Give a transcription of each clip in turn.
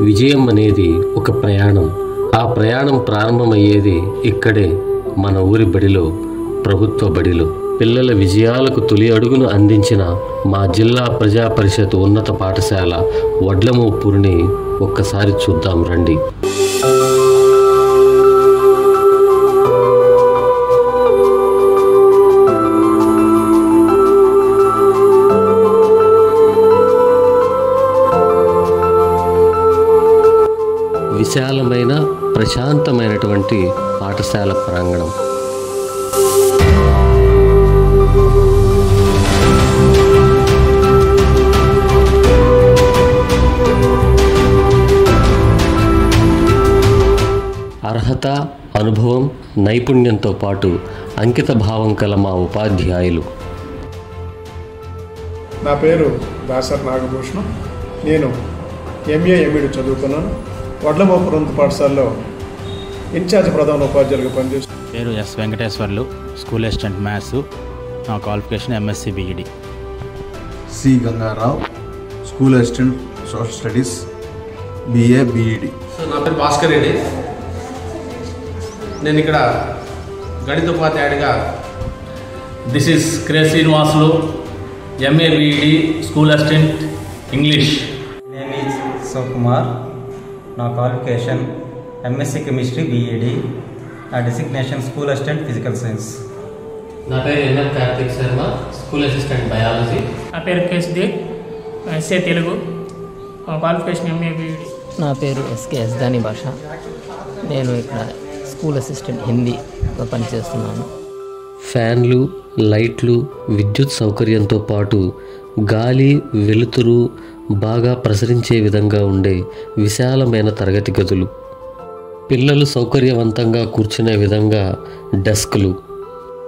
విజయం అనేది ఒక ప్రయాణం. ఆ ప్రయాణం ప్రారంభమయ్యేది ఇక్కడే, మన ఊరి బడిలో, ప్రభుత్వ బడిలో. పిల్లల విజయాలకు తొలి అడుగును అందించిన మా జిల్లా ప్రజా పరిషత్ ఉన్నత పాఠశాల వడ్లమూపురిని ఒక్కసారి చూద్దాం రండి. విశాలమైన ప్రశాంతమైనటువంటి పాఠశాల ప్రాంగణం. అర్హత, అనుభవం, నైపుణ్యంతో పాటు అంకిత భావం కల మా ఉపాధ్యాయులు. నా పేరు దాసర్ నాగభూషణం. నేను ఎంఏ ఎంఈడి చదువుకున్నాను. వడ్లమూపురం పాఠశాలలో ఇన్ఛార్జ్ ప్రధాన ఉపాధ్యాయులుగా పనిచేస్తాను. పేరు S Venkateswarlu, school assistant maths. నా qualification MSc BEd. C Gangarao, school assistant social studies, BA BEd. నా పేరు భాస్కర్ రెడ్డి. నేను ఇక్కడ గణిత ఉపాధ్యాయుడిగా. This is K Srinivasulu, MA BEd, school assistant English. Name is Sivakumar. నా క్వాలిఫికేషన్ ఎంఎస్సి కెమిస్ట్రీ బిఈడి. నా designation school assistant physical science. నా పేరు NM Karthik Sharma, school assistant biology. నా పేరు Kesudev, SA Telugu. Qualification MA BEd. నా పేరు ఎస్కే ఎస్దాని భాష. నేను ఇక్కడ స్కూల్ అసిస్టెంట్ హిందీగా పనిచేస్తున్నాను. ఫ్యాన్లు, లైట్లు, విద్యుత్ సౌకర్యంతో పాటు గాలి, వెలుతురు బాగా ప్రసరించే విధంగా ఉండే విశాలమైన తరగతి గదులు, పిల్లలు సౌకర్యవంతంగా కూర్చునే విధంగా డెస్క్లు,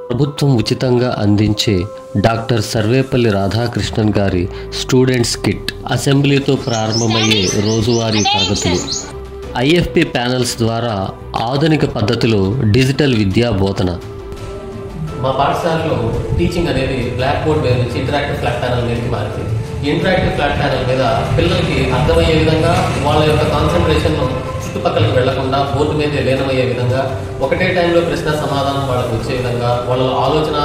ప్రభుత్వం ఉచితంగా అందించే డాక్టర్ సర్వేపల్లి రాధాకృష్ణన్ గారి స్టూడెంట్స్ కిట్, అసెంబ్లీతో ప్రారంభమయ్యే రోజువారీ తరగతులు, ఐఎఫ్పి ప్యానల్స్ ద్వారా ఆధునిక పద్ధతిలో డిజిటల్ విద్యా బోధన. మా పాఠశాలలో టీచింగ్ అనేది బ్లాక్ బోర్డ్ మీద నుంచి ఇంటరాక్టివ్ ఫ్లాట్ ప్యానల్ మీదకి మారింది. ఈ ఇంటరాక్టివ్ ఫ్లాట్ ప్యానల్ మీద పిల్లలకి అర్థమయ్యే విధంగా, వాళ్ళ యొక్క కాన్సన్ట్రేషన్ చుట్టుపక్కలకు వెళ్లకుండా బోర్డు మీదే లీనమయ్యే విధంగా, ఒకటే టైంలో ప్రశ్న సమాధానం వాళ్ళకి వచ్చే విధంగా, వాళ్ళ ఆలోచన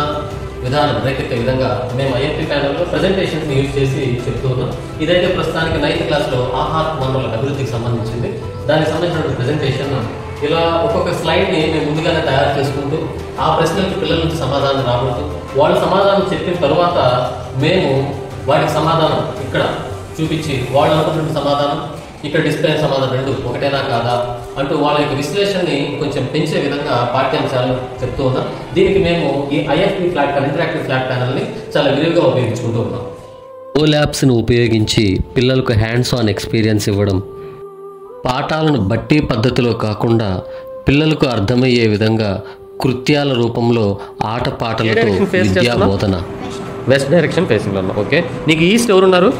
విధానం రేకెత్తే విధంగా మేము ఐఎఫ్పి ప్యానల్లో ప్రజెంటేషన్స్ యూజ్ చేసి చెప్తూ ఉన్నాం. ఇదైతే ప్రస్తుతానికి 9th క్లాస్లో ఆహార వనరుల అభివృద్ధికి సంబంధించింది. దానికి సంబంధించిన ప్రజెంటేషన్ ఇలా ఒక్కొక్క స్లైడ్ని మేము ముందుగానే తయారు చేసుకుంటూ, ఆ ప్రశ్నలకు పిల్లల నుంచి సమాధానం రాబడుతూ, వాళ్ళు సమాధానం చెప్పిన తర్వాత మేము వాటికి సమాధానం ఇక్కడ చూపించి, వాళ్ళు అనుకున్న సమాధానం ఇక్కడ డిస్ప్లే సమాధానం రెండు ఒకటేనా కాదా అంటూ వాళ్ళ యొక్క విశ్లేషణని కొంచెం పెంచే విధంగా పాఠ్యాంశాలను చెప్తూ ఉన్నాం. దీనికి మేము ఈ ఐఎఫ్పి ఫ్లాట్ ఇంటరాక్టివ్ ఫ్లాట్ ప్యానల్ని చాలా విరివిగా ఉపయోగించుకుంటూ ఉన్నాం. ఓ ల్యాబ్స్ను ఉపయోగించి పిల్లలకు హ్యాండ్స్ ఆన్ ఎక్స్పీరియన్స్ ఇవ్వడం, పాఠాలను బట్టి పద్ధతిలో కాకుండా పిల్లలకు అర్థమయ్యే విధంగా కృత్యాల రూపంలో ఆటపాటలతో విద్యా బోధన. వెస్ట్ డైరెక్షన్ ఫేసింగ్లో ఉన్నా. ఓకే, నీకు ఈస్ట్ ఎవరున్నారు?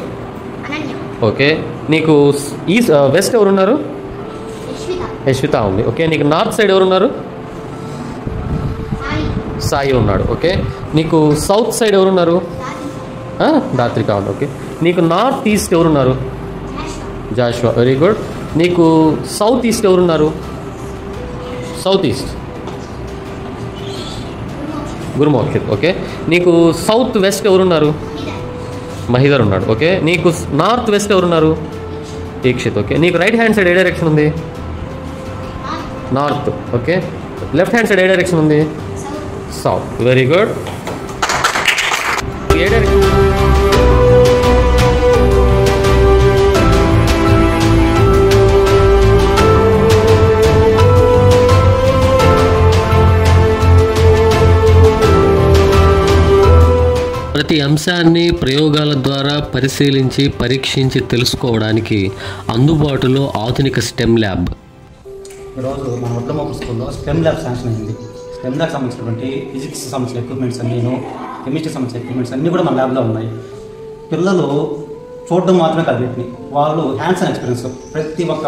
ఓకే, నీకు ఈస్ట్ వెస్ట్ ఎవరున్నారు? యశ్విత ఉంది. ఓకే, నీకు నార్త్ సైడ్ ఎవరున్నారు? సాయి ఉన్నాడు. ఓకే, నీకు సౌత్ సైడ్ ఎవరున్నారు? దాత్రిక ఉంది. ఓకే, నీకు నార్త్ ఈస్ట్ ఎవరున్నారు? Joshua, very good. నీకు సౌత్ ఈస్ట్ ఎవరున్నారు? South east Gurumokshit. ఓకే, నీకు సౌత్ వెస్ట్ ఎవరున్నారు? మహిదర్ ఉన్నాడు. ఓకే, నీకు నార్త్ వెస్ట్ ఎవరున్నారు? దీక్షిత్. ఓకే, నీకు రైట్ హ్యాండ్ సైడ్ ఏ డైరెక్షన్ ఉంది? North. Okay, left hand side ఏ డైరెక్షన్ ఉంది? సౌత్. Very good. ఏ డైరెక్షన్? ప్రతి అంశాన్ని ప్రయోగాల ద్వారా పరిశీలించి పరీక్షించి తెలుసుకోవడానికి అందుబాటులో ఆధునిక స్టెమ్ ల్యాబ్. ఈరోజు మన వడ్లమూపురం స్కూల్లో స్టెమ్ ల్యాబ్ శాంక్షన్ అయింది. స్టెమ్ ల్యాబ్ సంబంధించినటువంటి ఫిజిక్స్ సంబంధించిన ఎక్విప్మెంట్స్ అన్నీను, కెమిస్ట్రీ సంబంధించిన ఎక్విప్మెంట్స్ అన్నీ కూడా మన ల్యాబ్లో ఉన్నాయి. పిల్లలు చూడడం మాత్రమే కాదు, వీటిని వాళ్ళు హ్యాండ్స్ ఆన్ ఎక్స్పీరియన్స్ ప్రతి ఒక్క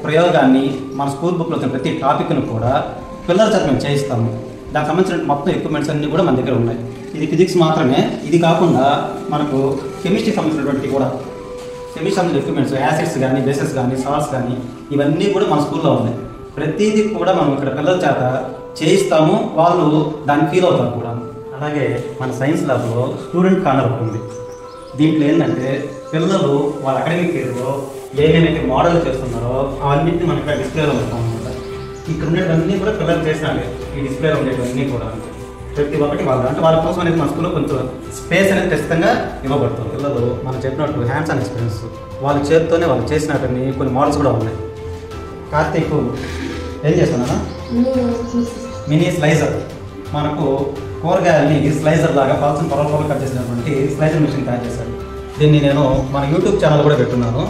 ప్రయోగాన్ని మన స్కూల్ బుక్లో వచ్చిన ప్రతి టాపిక్ను కూడా పిల్లల చేత మేము చేయిస్తాము. దానికి సంబంధించిన మొత్తం ఎక్విప్మెంట్స్ అన్నీ కూడా మన దగ్గర ఉన్నాయి. ఇది ఫిజిక్స్ మాత్రమే, ఇది కాకుండా మనకు కెమిస్ట్రీ సంబంధించినటువంటి కూడా సెమీ స్టాండర్డ్ ఎక్విప్మెంట్స్, యాసిడ్స్ కానీ, బేసెస్ కానీ, సాల్ట్స్ కానీ ఇవన్నీ కూడా మన స్కూల్లో ఉన్నాయి. ప్రతిదీ కూడా మనం ఇక్కడ పిల్లల చేత చేయిస్తాము, వాళ్ళు దాన్ని ఫీల్ అవుతారు కూడా. అలాగే మన సైన్స్ ల్యాబ్లో స్టూడెంట్ కార్నర్ ఉంది. దీంట్లో ఏంటంటే పిల్లలు వాళ్ళ అకాడమిక్ ఇయర్లో ఏమేమైతే మోడల్ చేస్తున్నారో అవన్నింటినీ మనం ఇక్కడ డిస్ప్లేలో ఉంటాం అనమాట. ఇక్కడ ఉండేవన్నీ కూడా పిల్లలు చేసినాలి. ఈ డిస్ప్లేలో ఉండేవన్నీ కూడా ప్రతి ఒక్కటి వాళ్ళు అంటే వాళ్ళ కోసం అనేది మన స్కూల్లో కొంచెం స్పేస్ అనేది ఖచ్చితంగా ఇవ్వబడుతుంది. పిల్లలు మనం చెప్పినట్టు హ్యాండ్స్ ఆన్ ఎక్స్పీరియన్స్ వాళ్ళ చేతితోనే వాళ్ళు చేసినటువంటి కొన్ని మోడల్స్ కూడా ఉన్నాయి. కార్తీక్ ఏం చేస్తున్నా మినీ స్లైజర్, మనకు కూరగాయలని స్లైజర్ లాగా పల్సన్ పొరలు కట్ చేసినటువంటి స్లైజర్ మిషన్ తయారు చేశారు. దీన్ని నేను మన యూట్యూబ్ ఛానల్ కూడా పెట్టున్నాను,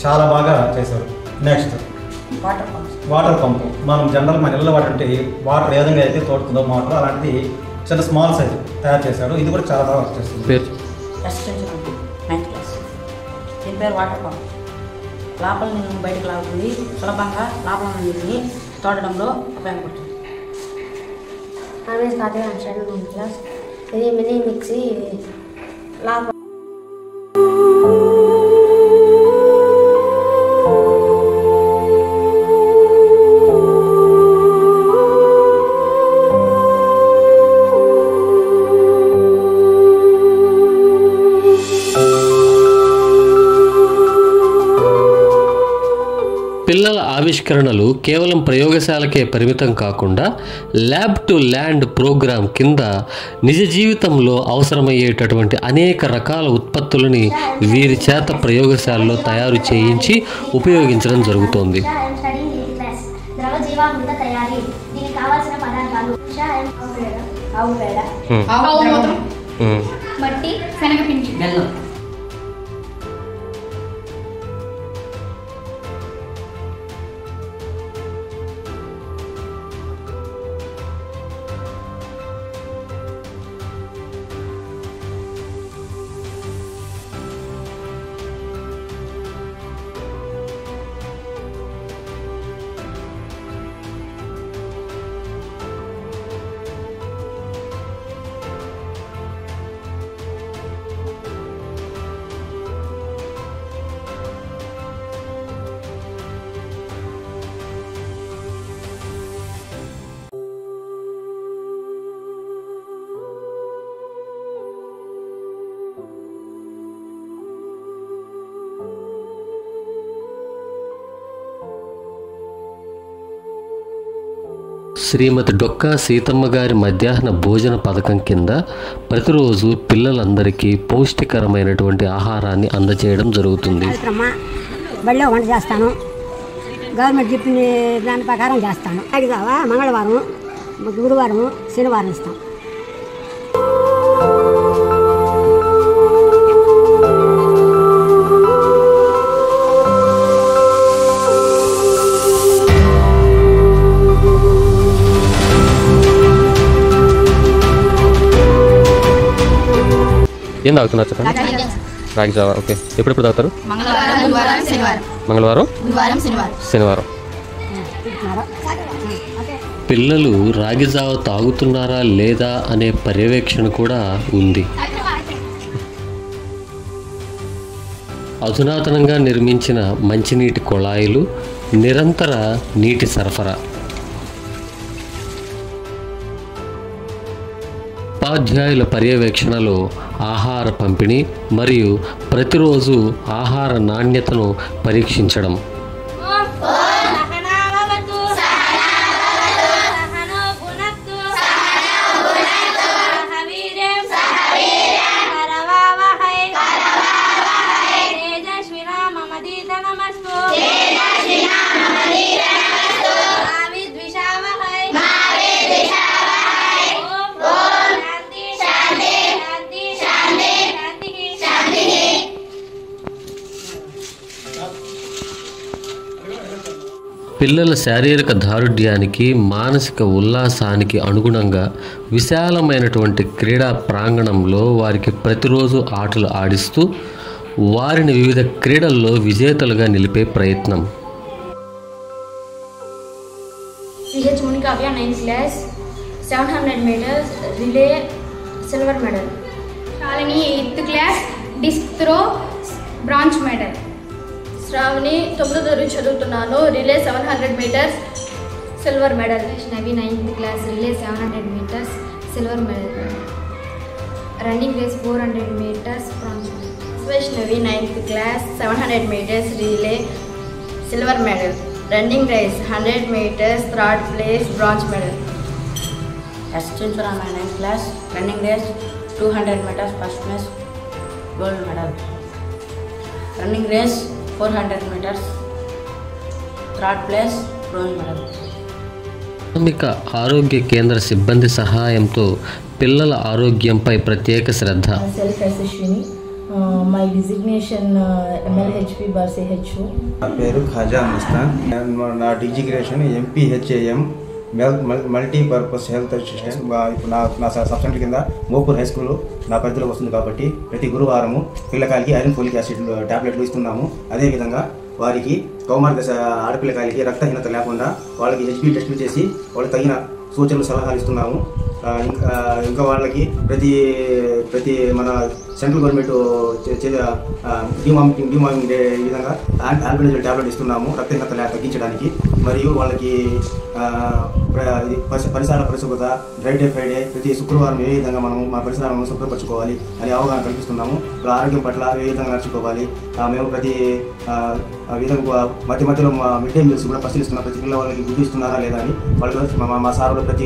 చాలా బాగా చేశారు. నెక్స్ట్ వాటర్ పంపు, మనం జనరల్ మన ఇళ్ళ వాటి వాటర్ ఏ విధంగా అయితే తోడుతుందో మోటార్ అలాంటిది చిన్న స్మాల్ సైజ్ తయారు చేశారు. ఇది కూడా చాలా బాగా వర్క్ చేస్తుంది. దీని పేరు వాటర్ పంప్. లోపల నేను బయటకు లాగుతుంది, సులభంగా లోపల నీటిని తోడడంలో ఉపయోగపడుతుంది. ఇది మినీ మిక్సీ లోపల పిల్లల ఆవిష్కరణలు కేవలం ప్రయోగశాలకే పరిమితం కాకుండా ల్యాబ్ టు ల్యాండ్ ప్రోగ్రాం కింద నిజ జీవితంలో అవసరమయ్యేటటువంటి అనేక రకాల ఉత్పత్తులని వీరి చేత ప్రయోగశాలలో తయారు చేయించి ఉపయోగించడం జరుగుతోంది. మట్టి, శనగపిండి, బెల్లం. శ్రీమతి డొక్కా సీతమ్మ గారి మధ్యాహ్న భోజన పథకం కింద ప్రతిరోజు పిల్లలందరికీ పౌష్టికరమైనటువంటి ఆహారాన్ని అందజేయడం జరుగుతుంది. బడిలో వంట చేస్తాను, గవర్నమెంట్ చెప్పిన దాని ప్రకారం చేస్తాను. అడిగావా మంగళవారం, గురువారం, శనివారం ఇస్తాం. ఏం తాగుతున్నారు చెప్పండి? రాగి జావా. ఓకే, ఎప్పుడెప్పుడు తాగుతారు? మంగళవారం, శనివారం. పిల్లలు రాగి జావా తాగుతున్నారా లేదా అనే పర్యవేక్షణ కూడా ఉంది. అధునాతనంగా నిర్మించిన మంచినీటి కుళాయిలు, నిరంతర నీటి సరఫరా, ఉపాధ్యాయుల పర్యవేక్షణలో ఆహార పంపిణీ మరియు ప్రతిరోజు ఆహార నాణ్యతను పరీక్షించడం. పిల్లల శారీరక దారుఢ్యానికి, మానసిక ఉల్లాసానికి అనుగుణంగా విశాలమైనటువంటి క్రీడా ప్రాంగణంలో వారికి ప్రతిరోజు ఆటలు ఆడిస్తూ వారిని వివిధ క్రీడల్లో విజేతలుగా నిలిపే ప్రయత్నం. CH Munikavya 9th class, 700 meters relay silver medal. Shalini 8th class, disc throw bronze medal. Shravani 9వ తరగతి చదువుతున్నాను. Relay 700 metres silver medal. Vaishnavi 9th class relay 700 metres silver medal. Running race 400 metres bronze medal. Vaishnavi 9th class 700 metres relay silver medal. Running race 100 metres third place bronze medal. Chinchurama 9th class running race 200 metres first place gold medal. Running race 400 metres third place bronze medal. ప్రాథమిక ఆరోగ్య కేంద్ర సిబ్బంది సహాయంతో పిల్లల ఆరోగ్యంపై ప్రత్యేక శ్రద్ధ. Self అసిస్ట్ని మై డిజిగ్నేషన్ MLHP CHO. నా పేరు ఖాజా మస్తాన్. నా designation MPHAM multipurpose health assistant. ఇప్పుడు నా సబ్సెంటర్ కింద మోపూర్ హై స్కూల్ నా పరిధిలోకి వస్తుంది కాబట్టి ప్రతి గురువారము పిల్లకాయలకి ఐరన్ ఫోలిక్ యాసిడ్ టాబ్లెట్లు ఇస్తున్నాము. అదేవిధంగా వారికి కౌమార దశ ఆడపిల్లకాయలకి రక్తహీనత లేకుండా వాళ్ళకి HB టెస్టులు చేసి వాళ్ళకి తగిన సూచనలు సలహాలు ఇస్తున్నాము. ఇంకా వాళ్ళకి ప్రతి మన సెంట్రల్ గవర్నమెంట్ డిమార్మింగ్ డే ఈ విధంగా ఆల్బెండజోల్ టాబ్లెట్ ఇస్తున్నాము రక్తహీనత తగ్గించడానికి. మరియు వాళ్ళకి పరిసరాల పరిశుభ్రత డ్రై డే ఫ్రైడే ప్రతి శుక్రవారం ఏ విధంగా మనం మా పరిసరాలను శుభ్రపరచుకోవాలి అనే అవగాహన కల్పిస్తున్నాము. ఆరోగ్యం పట్ల ఏ విధంగా నడుచుకోవాలి మేము ప్రతి విధంగా మధ్యలో మిడ్ డే మీల్స్ కూడా పరిశీలిస్తున్నాం. ప్రతి పిల్లల వాళ్ళకి గుర్తు ఇస్తున్నారా లేదా అని వాళ్ళు మా సార్లు ప్రతి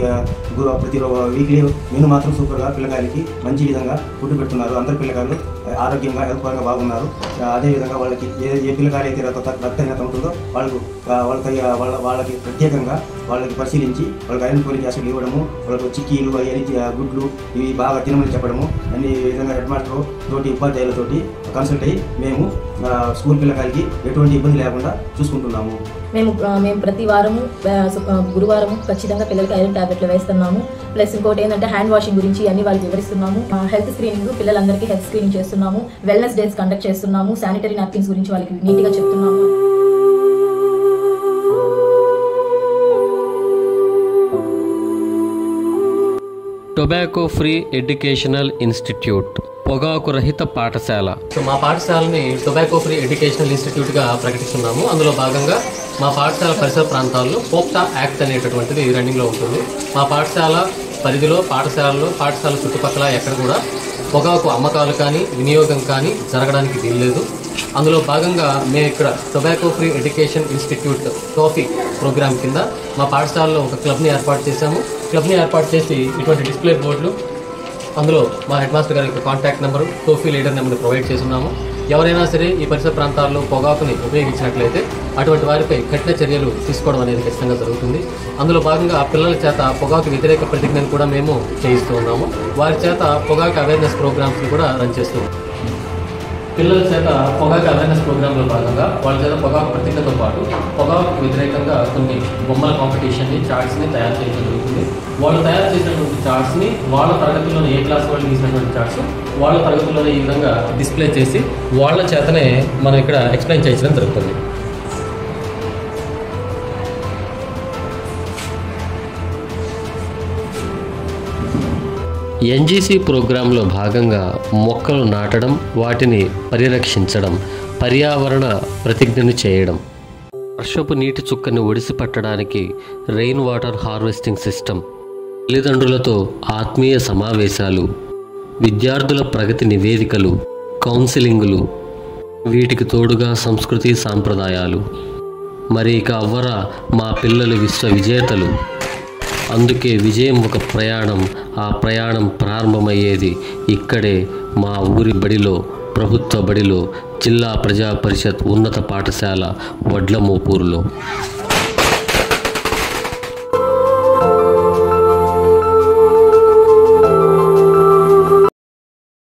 వీక్లీ మెను మాత్రం సూపర్గా పిల్లకాయలకి మంచి విధంగా ఫుడ్ పెడుతున్నారు. అందరు పిల్లకాయలు ఆరోగ్యంగా హెల్త్ పరంగా బాగున్నారు. అదేవిధంగా వాళ్ళకి ఏ పిల్లకాయలు అయితే రక్తహీనత ఉంటుందో వాళ్ళకి ప్రత్యేకంగా వాళ్ళకి పరిశీలించి వాళ్ళకి ఐరన్ ఫోలిక్ యాసిడ్ ఇవ్వడము, వాళ్ళకి చిక్కీలు గుడ్లు ఇవి బాగా తినమని చెప్పడము అన్ని విధంగా హెడ్ మాస్టర్ తోటి ఉపాధ్యాయులతోటి కన్సల్ట్ అయ్యి మేము స్కూల్ పిల్లకాయలకి ఎటువంటి ఇబ్బంది లేకుండా చూసుకుంటున్నాము. మేము ప్రతి వారము గురువారము ఖచ్చితంగా పిల్లలకి ఐరన్ టాబ్లెట్లు వేస్తున్నాము. ప్లస్ ఇంకోటి ఏంటంటే హ్యాండ్ వాషింగ్ గురించి అన్ని వాళ్ళకి వివరిస్తున్నాము. హెల్త్ స్క్రీనింగ్ పిల్లలందరికీ హెల్త్ స్క్రీనింగ్ చేస్తున్నాము. వెల్నెస్ డేస్ కండక్ట్ చేస్తున్నాము. శానిటరీ నాప్కిన్స్ గురించి వాళ్ళకి నీట్గా చెప్తున్నాము. టొబాకో ఫ్రీ ఎడ్యుకేషనల్ ఇన్స్టిట్యూట్ పొగాకు రహిత పాఠశాల. సో మా పాఠశాలని టొబాకో ఫ్రీ ఎడ్యుకేషనల్ ఇన్స్టిట్యూట్గా ప్రకటిస్తున్నాము. అందులో భాగంగా మా పాఠశాల పరిసర ప్రాంతాల్లో పోక్టా యాక్ట్ అనేటటువంటిది రన్నింగ్లో ఉంటుంది. మా పాఠశాల పరిధిలో పాఠశాల చుట్టుపక్కల ఎక్కడ కూడా పొగాకు అమ్మకాలు కానీ వినియోగం కానీ జరగడానికి వీల్లేదు. అందులో భాగంగా మేము ఇక్కడ tobacco free education institute TOFEI programme కింద మా పాఠశాలలో ఒక క్లబ్ని ఏర్పాటు చేశాము. క్లబ్ని ఏర్పాటు చేసి ఇటువంటి డిస్ప్లే బోర్డులు, అందులో మా హెడ్ మాస్టర్ గారి యొక్క కాంటాక్ట్ నెంబరు, టోఫీ లీడర్ నెంబర్ని ప్రొవైడ్ చేస్తున్నాము. ఎవరైనా సరే ఈ పరిసర ప్రాంతాల్లో పొగాకుని ఉపయోగించినట్లయితే అటువంటి వారిపై కఠిన చర్యలు తీసుకోవడం అనేది ఖచ్చితంగా జరుగుతుంది. అందులో భాగంగా పిల్లల చేత పొగాకు వ్యతిరేక ప్రతిజ్ఞను కూడా మేము చేయిస్తూ ఉన్నాము. వారి చేత పొగాకు అవేర్నెస్ ప్రోగ్రామ్స్ని కూడా రన్ చేస్తున్నాము. పిల్లల చేత పొగాకు అవేర్నెస్ ప్రోగ్రాంలో భాగంగా వాళ్ళ చేత పొగాకు ప్రతిజ్ఞతో పాటు పొగాకు వ్యతిరేకంగా కొన్ని బొమ్మల కాంపిటీషన్ని చార్ట్స్ని తయారు చేయడం జరుగుతుంది. వాళ్ళు తయారు చేసినటువంటి చార్ట్స్ని వాళ్ళ తరగతుల్లోనే ఏ క్లాస్ వాళ్ళు తీసినటువంటి చార్ట్స్ వాళ్ళ తరగతుల్లోనే ఈ విధంగా డిస్ప్లే చేసి వాళ్ళ చేతనే మనం ఇక్కడ ఎక్స్ప్లెయిన్ చేయించడం జరుగుతుంది. NGC ప్రోగ్రాంలో భాగంగా మొక్కలు నాటడం, వాటిని పరిరక్షించడం, పర్యావరణ ప్రతిజ్ఞను చేయడం, వర్షపు నీటి చుక్కని ఒడిసి పట్టడానికి రెయిన్ వాటర్ హార్వెస్టింగ్ సిస్టమ్, తల్లిదండ్రులతో ఆత్మీయ సమావేశాలు, విద్యార్థుల ప్రగతి నివేదికలు, కౌన్సిలింగులు, వీటికి తోడుగా సంస్కృతి సాంప్రదాయాలు. మరి ఇక అవ్వరా మా పిల్లలు విశ్వ విజేతలు. అందుకే విజయం ఒక ప్రయాణం. ఆ ప్రయాణం ప్రారంభమయ్యేది ఇక్కడే మా ఊరి బడిలో, ప్రభుత్వ బడిలో, జిల్లా ప్రజా పరిషత్ ఉన్నత పాఠశాల వడ్లమోపూరులో.